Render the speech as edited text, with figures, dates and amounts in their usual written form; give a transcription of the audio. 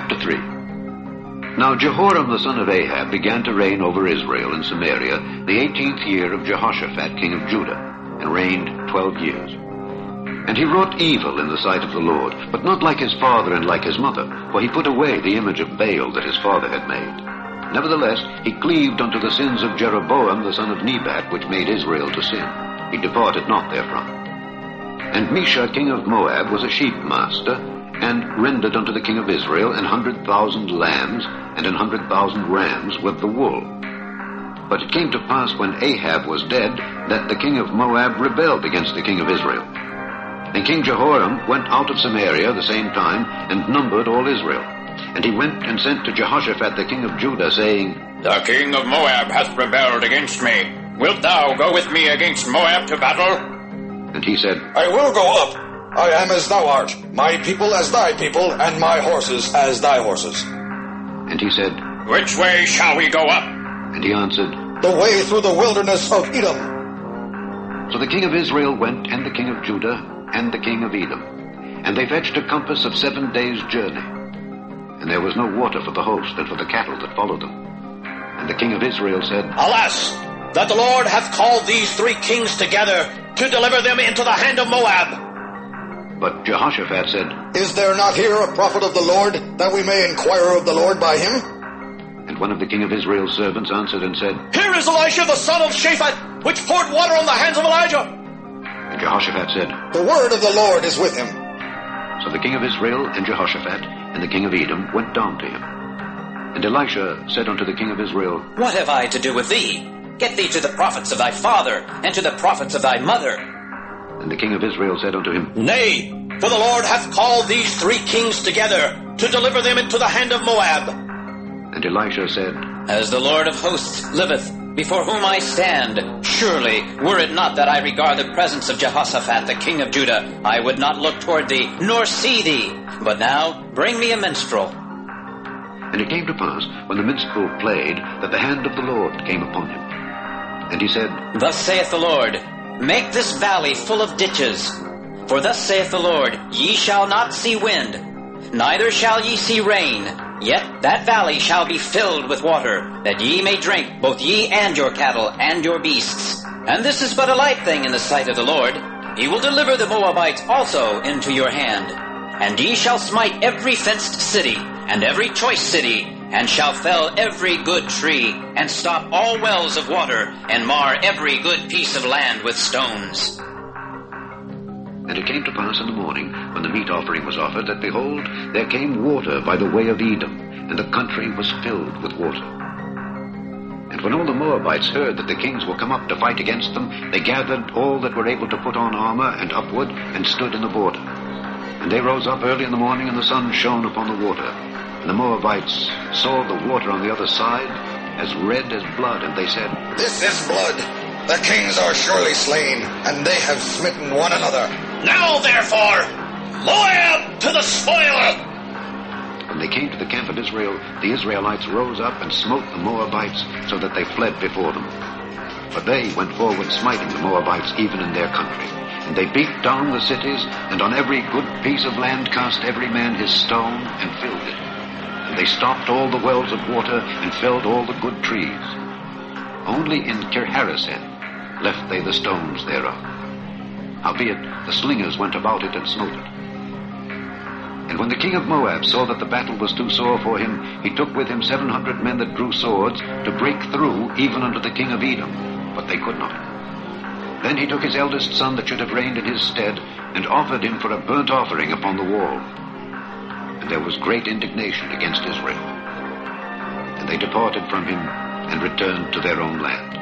Chapter 3. Now Jehoram the son of Ahab began to reign over Israel in Samaria the 18th year of Jehoshaphat king of Judah, and reigned 12 years. And he wrought evil in the sight of the Lord, but not like his father and like his mother, for he put away the image of Baal that his father had made. Nevertheless, he cleaved unto the sins of Jeroboam the son of Nebat, which made Israel to sin. He departed not therefrom. And Mesha king of Moab was a sheep master, and rendered unto the king of Israel 100,000 lambs and 100,000 rams with the wool. But it came to pass when Ahab was dead, that the king of Moab rebelled against the king of Israel. And King Jehoram went out of Samaria the same time, and numbered all Israel. And he went and sent to Jehoshaphat the king of Judah, saying, The king of Moab hath rebelled against me. Wilt thou go with me against Moab to battle? And he said, I will go up. I am as thou art, my people as thy people, and my horses as thy horses. And he said, Which way shall we go up? And he answered, The way through the wilderness of Edom. So the king of Israel went, and the king of Judah, and the king of Edom. And they fetched a compass of 7 days' journey. And there was no water for the host, and for the cattle that followed them. And the king of Israel said, Alas, that the Lord hath called these 3 kings together to deliver them into the hand of Moab. But Jehoshaphat said, Is there not here a prophet of the Lord, that we may inquire of the Lord by him? And one of the king of Israel's servants answered and said, Here is Elisha the son of Shaphat, which poured water on the hands of Elijah. And Jehoshaphat said, The word of the Lord is with him. So the king of Israel and Jehoshaphat and the king of Edom went down to him. And Elisha said unto the king of Israel, What have I to do with thee? Get thee to the prophets of thy father, and to the prophets of thy mother. And the king of Israel said unto him, Nay, for the Lord hath called these 3 kings together to deliver them into the hand of Moab. And Elisha said, As the Lord of hosts liveth, before whom I stand, surely, were it not that I regard the presence of Jehoshaphat the king of Judah, I would not look toward thee, nor see thee. But now, bring me a minstrel. And it came to pass, when the minstrel played, that the hand of the Lord came upon him. And he said, Thus saith the Lord, Make this valley full of ditches. For thus saith the Lord, Ye shall not see wind, neither shall ye see rain, yet that valley shall be filled with water, that ye may drink, both ye and your cattle and your beasts. And this is but a light thing in the sight of the Lord. He will deliver the Moabites also into your hand. And ye shall smite every fenced city, and every choice city, and shall fell every good tree, and stop all wells of water, and mar every good piece of land with stones. And it came to pass in the morning, when the meat offering was offered, that, behold, there came water by the way of Edom, and the country was filled with water. And when all the Moabites heard that the kings were come up to fight against them, they gathered all that were able to put on armor and upward, and stood in the border. And they rose up early in the morning, and the sun shone upon the water. And the Moabites saw the water on the other side, as red as blood, and they said, This is blood. The kings are surely slain, and they have smitten one another. Now therefore, Moab to the spoil! When they came to the camp of Israel, the Israelites rose up and smote the Moabites, so that they fled before them. But they went forward smiting the Moabites even in their country. And they beat down the cities, and on every good piece of land cast every man his stone, and filled it. And they stopped all the wells of water, and felled all the good trees. Only in Kirhareseth left they the stones thereof. Howbeit the slingers went about it and smote it. And when the king of Moab saw that the battle was too sore for him, he took with him 700 men that drew swords, to break through even unto the king of Edom, but they could not. Then he took his eldest son that should have reigned in his stead, and offered him for a burnt offering upon the wall. And there was great indignation against Israel. And they departed from him, and returned to their own land.